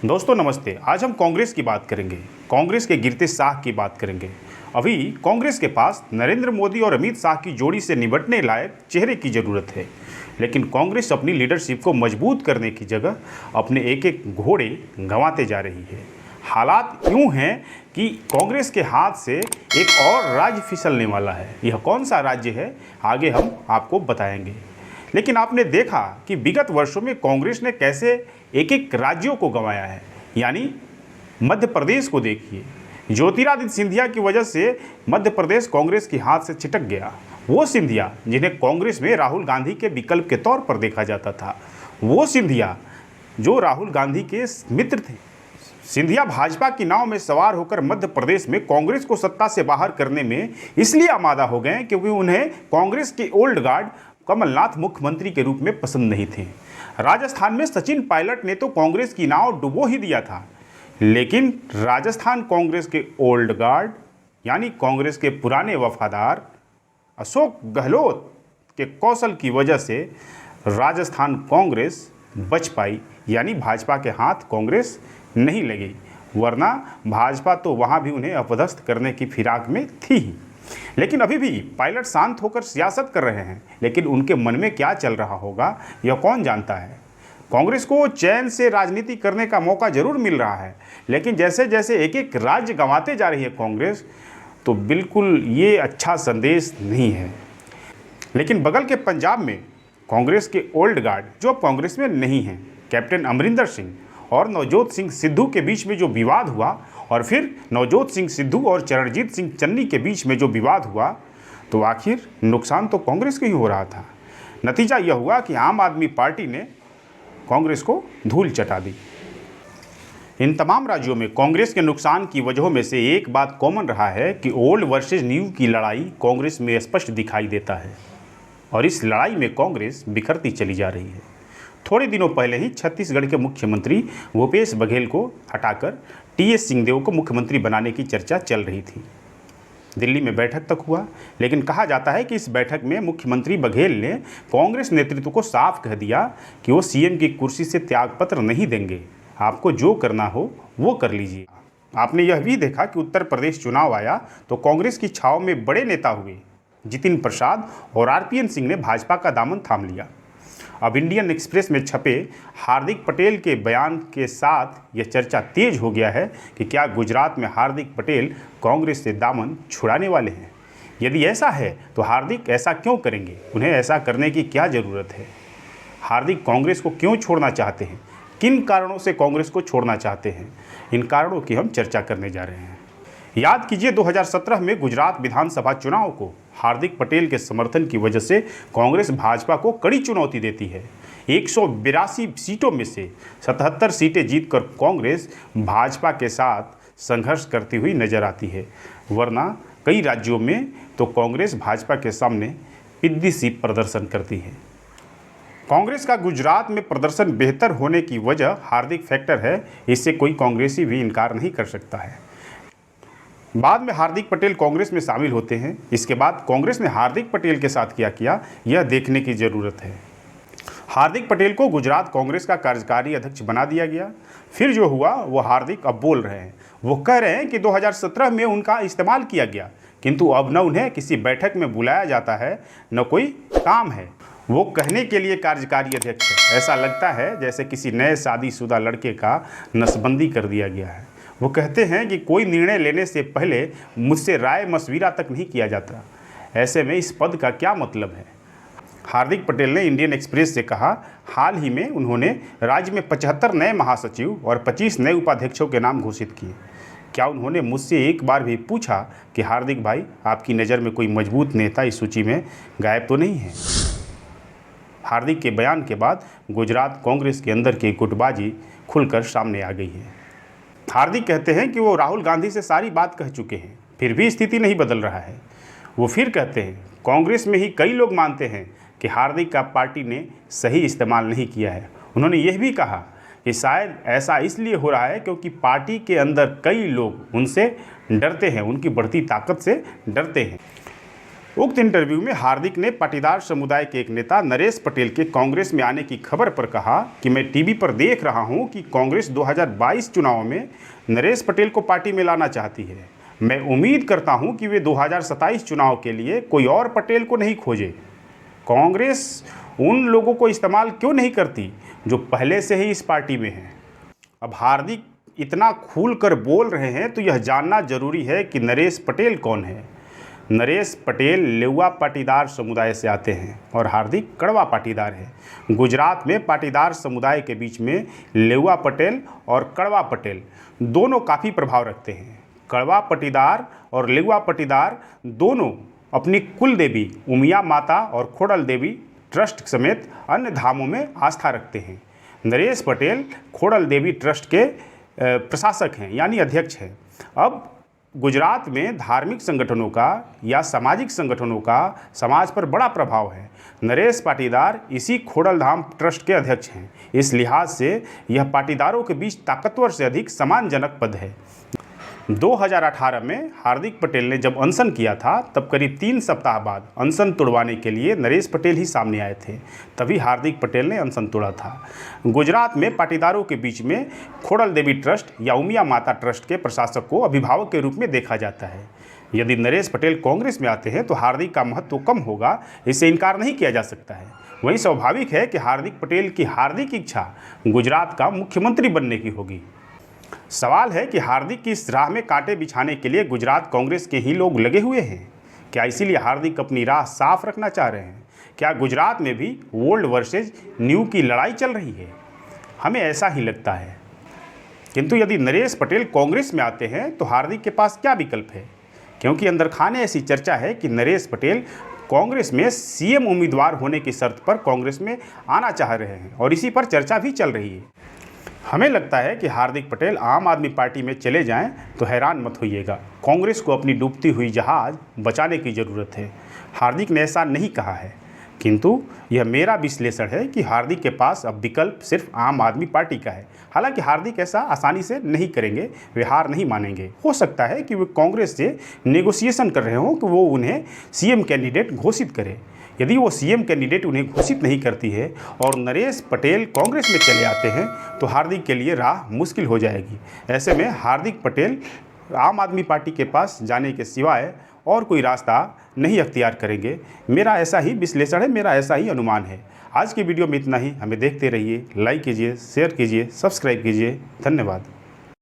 दोस्तों नमस्ते। आज हम कांग्रेस की बात करेंगे, कांग्रेस के गिरते शाह की बात करेंगे। अभी कांग्रेस के पास नरेंद्र मोदी और अमित शाह की जोड़ी से निपटने लायक चेहरे की ज़रूरत है, लेकिन कांग्रेस अपनी लीडरशिप को मजबूत करने की जगह अपने एक एक घोड़े गंवाते जा रही है। हालात यूँ हैं कि कांग्रेस के हाथ से एक और राज्य फिसलने वाला है। यह कौन सा राज्य है, आगे हम आपको बताएंगे। लेकिन आपने देखा कि विगत वर्षों में कांग्रेस ने कैसे एक एक राज्यों को गंवाया है। यानी मध्य प्रदेश को देखिए, ज्योतिरादित्य सिंधिया की वजह से मध्य प्रदेश कांग्रेस के हाथ से छिटक गया। वो सिंधिया जिन्हें कांग्रेस में राहुल गांधी के विकल्प के तौर पर देखा जाता था, वो सिंधिया जो राहुल गांधी के मित्र थे। सिंधिया भाजपा की नाव में सवार होकर मध्य प्रदेश में कांग्रेस को सत्ता से बाहर करने में इसलिए आमादा हो गए क्योंकि उन्हें कांग्रेस के ओल्ड गार्ड कमलनाथ मुख्यमंत्री के रूप में पसंद नहीं थे। राजस्थान में सचिन पायलट ने तो कांग्रेस की नाव डुबो ही दिया था, लेकिन राजस्थान कांग्रेस के ओल्ड गार्ड यानी कांग्रेस के पुराने वफादार अशोक गहलोत के कौशल की वजह से राजस्थान कांग्रेस बच पाई, यानी भाजपा के हाथ कांग्रेस नहीं लगी, वरना भाजपा तो वहाँ भी उन्हें अपदस्थ करने की फिराक में थी ही। लेकिन अभी भी पायलट शांत होकर सियासत कर रहे हैं, लेकिन उनके मन में क्या चल रहा होगा यह कौन जानता है। कांग्रेस को चैन से राजनीति करने का मौका जरूर मिल रहा है, लेकिन जैसे जैसे एक एक राज्य गंवाते जा रही है कांग्रेस, तो बिल्कुल ये अच्छा संदेश नहीं है। लेकिन बगल के पंजाब में कांग्रेस के ओल्ड गार्ड जो अब कांग्रेस में नहीं हैं, कैप्टन अमरिंदर सिंह और नवजोत सिंह सिद्धू के बीच में जो विवाद हुआ, और फिर नवजोत सिंह सिद्धू और चरणजीत सिंह चन्नी के बीच में जो विवाद हुआ, तो आखिर नुकसान तो कांग्रेस को ही हो रहा था। नतीजा यह हुआ कि आम आदमी पार्टी ने कांग्रेस को धूल चटा दी। इन तमाम राज्यों में कांग्रेस के नुकसान की वजहों में से एक बात कॉमन रहा है कि ओल्ड वर्सेस न्यू की लड़ाई कांग्रेस में स्पष्ट दिखाई देता है, और इस लड़ाई में कांग्रेस बिखरती चली जा रही है। थोड़े दिनों पहले ही छत्तीसगढ़ के मुख्यमंत्री भूपेश बघेल को हटाकर टीएस सिंहदेव को मुख्यमंत्री बनाने की चर्चा चल रही थी। दिल्ली में बैठक तक हुआ, लेकिन कहा जाता है कि इस बैठक में मुख्यमंत्री बघेल ने कांग्रेस नेतृत्व को साफ कह दिया कि वो सीएम की कुर्सी से त्यागपत्र नहीं देंगे, आपको जो करना हो वो कर लीजिए। आपने यह भी देखा कि उत्तर प्रदेश चुनाव आया तो कांग्रेस की छाव में बड़े नेता हुए। जितिन प्रसाद और आरपीएन सिंह ने भाजपा का दामन थाम लिया। अब इंडियन एक्सप्रेस में छपे हार्दिक पटेल के बयान के साथ यह चर्चा तेज हो गया है कि क्या गुजरात में हार्दिक पटेल कांग्रेस से दामन छुड़ाने वाले हैं। यदि ऐसा है तो हार्दिक ऐसा क्यों करेंगे, उन्हें ऐसा करने की क्या ज़रूरत है। हार्दिक कांग्रेस को क्यों छोड़ना चाहते हैं, किन कारणों से कांग्रेस को छोड़ना चाहते हैं, इन कारणों की हम चर्चा करने जा रहे हैं। याद कीजिए 2017 में गुजरात विधानसभा चुनाव को हार्दिक पटेल के समर्थन की वजह से कांग्रेस भाजपा को कड़ी चुनौती देती है। 182 सीटों में से 77 सीटें जीतकर कांग्रेस भाजपा के साथ संघर्ष करती हुई नजर आती है, वरना कई राज्यों में तो कांग्रेस भाजपा के सामने पिद्दी सी प्रदर्शन करती है। कांग्रेस का गुजरात में प्रदर्शन बेहतर होने की वजह हार्दिक फैक्टर है, इससे कोई कांग्रेसी भी इनकार नहीं कर सकता है। बाद में हार्दिक पटेल कांग्रेस में शामिल होते हैं। इसके बाद कांग्रेस ने हार्दिक पटेल के साथ क्या किया, यह देखने की ज़रूरत है। हार्दिक पटेल को गुजरात कांग्रेस का कार्यकारी अध्यक्ष बना दिया गया। फिर जो हुआ वो हार्दिक अब बोल रहे हैं। वो कह रहे हैं कि 2017 में उनका इस्तेमाल किया गया, किंतु अब न उन्हें किसी बैठक में बुलाया जाता है, न कोई काम है। वो कहने के लिए कार्यकारी अध्यक्ष है। ऐसा लगता है जैसे किसी नए शादीशुदा लड़के का नसबंदी कर दिया गया है। वो कहते हैं कि कोई निर्णय लेने से पहले मुझसे राय मशविरा तक नहीं किया जाता। ऐसे में इस पद का क्या मतलब है। हार्दिक पटेल ने इंडियन एक्सप्रेस से कहा, हाल ही में उन्होंने राज्य में 75 नए महासचिव और 25 नए उपाध्यक्षों के नाम घोषित किए। क्या उन्होंने मुझसे एक बार भी पूछा कि हार्दिक भाई, आपकी नज़र में कोई मजबूत नेता इस सूची में गायब तो नहीं है। हार्दिक के बयान के बाद गुजरात कांग्रेस के अंदर की गुटबाजी खुलकर सामने आ गई है। हार्दिक कहते हैं कि वो राहुल गांधी से सारी बात कह चुके हैं, फिर भी स्थिति नहीं बदल रहा है। वो फिर कहते हैं, कांग्रेस में ही कई लोग मानते हैं कि हार्दिक का पार्टी ने सही इस्तेमाल नहीं किया है। उन्होंने यह भी कहा कि शायद ऐसा इसलिए हो रहा है क्योंकि पार्टी के अंदर कई लोग उनसे डरते हैं, उनकी बढ़ती ताकत से डरते हैं। उक्त इंटरव्यू में हार्दिक ने पाटीदार समुदाय के एक नेता नरेश पटेल के कांग्रेस में आने की खबर पर कहा कि मैं टीवी पर देख रहा हूं कि कांग्रेस 2022 चुनाव में नरेश पटेल को पार्टी में लाना चाहती है। मैं उम्मीद करता हूं कि वे 2027 चुनाव के लिए कोई और पटेल को नहीं खोजे। कांग्रेस उन लोगों को इस्तेमाल क्यों नहीं करती जो पहले से ही इस पार्टी में हैं। अब हार्दिक इतना खुलकर बोल रहे हैं तो यह जानना जरूरी है कि नरेश पटेल कौन है। नरेश पटेल लेउआ पाटीदार समुदाय से आते हैं और हार्दिक कड़वा पाटीदार है। गुजरात में पाटीदार समुदाय के बीच में लेउआ पटेल और कड़वा पटेल दोनों काफ़ी प्रभाव रखते हैं। कड़वा पाटीदार और लेउआ पाटीदार दोनों अपनी कुल देवी उमिया माता और खोड़ल देवी ट्रस्ट समेत अन्य धामों में आस्था रखते हैं। नरेश पटेल खोड़ल देवी ट्रस्ट के प्रशासक हैं यानी अध्यक्ष हैं। अब गुजरात में धार्मिक संगठनों का या सामाजिक संगठनों का समाज पर बड़ा प्रभाव है। नरेश पाटीदार इसी खोड़ल धाम ट्रस्ट के अध्यक्ष हैं। इस लिहाज से यह पाटीदारों के बीच ताकतवर से अधिक सम्मानजनक पद है। 2018 में हार्दिक पटेल ने जब अनशन किया था तब करीब 3 सप्ताह बाद अनशन तोड़वाने के लिए नरेश पटेल ही सामने आए थे। तभी हार्दिक पटेल ने अनशन तोड़ा था। गुजरात में पाटीदारों के बीच में खोड़ल देवी ट्रस्ट या उमिया माता ट्रस्ट के प्रशासक को अभिभावक के रूप में देखा जाता है। यदि नरेश पटेल कांग्रेस में आते हैं तो हार्दिक का महत्व कम होगा, इससे इनकार नहीं किया जा सकता है। वहीं स्वाभाविक है कि हार्दिक पटेल की हार्दिक इच्छा गुजरात का मुख्यमंत्री बनने की होगी। सवाल है कि हार्दिक की इस राह में कांटे बिछाने के लिए गुजरात कांग्रेस के ही लोग लगे हुए हैं। क्या इसीलिए हार्दिक अपनी राह साफ रखना चाह रहे हैं? क्या गुजरात में भी ओल्ड वर्सेज न्यू की लड़ाई चल रही है? हमें ऐसा ही लगता है। किंतु यदि नरेश पटेल कांग्रेस में आते हैं तो हार्दिक के पास क्या विकल्प है? क्योंकि अंदर खाने ऐसी चर्चा है कि नरेश पटेल कांग्रेस में सीएम उम्मीदवार होने की शर्त पर कांग्रेस में आना चाह रहे हैं और इसी पर चर्चा भी चल रही है। हमें लगता है कि हार्दिक पटेल आम आदमी पार्टी में चले जाएं तो हैरान मत होइएगा। कांग्रेस को अपनी डूबती हुई जहाज़ बचाने की ज़रूरत है। हार्दिक ने ऐसा नहीं कहा है, किंतु यह मेरा विश्लेषण है कि हार्दिक के पास अब विकल्प सिर्फ आम आदमी पार्टी का है। हालांकि हार्दिक ऐसा आसानी से नहीं करेंगे, वे हार नहीं मानेंगे। हो सकता है कि वे कांग्रेस से नेगोशिएशन कर रहे हों कि वो उन्हें सीएम कैंडिडेट घोषित करे। यदि वो सीएम कैंडिडेट उन्हें घोषित नहीं करती है और नरेश पटेल कांग्रेस में चले आते हैं तो हार्दिक के लिए राह मुश्किल हो जाएगी। ऐसे में हार्दिक पटेल आम आदमी पार्टी के पास जाने के सिवाय और कोई रास्ता नहीं अख्तियार करेंगे। मेरा ऐसा ही विश्लेषण है, मेरा ऐसा ही अनुमान है। आज की वीडियो में इतना ही। हमें देखते रहिए, लाइक कीजिए, शेयर कीजिए, सब्सक्राइब कीजिए। धन्यवाद।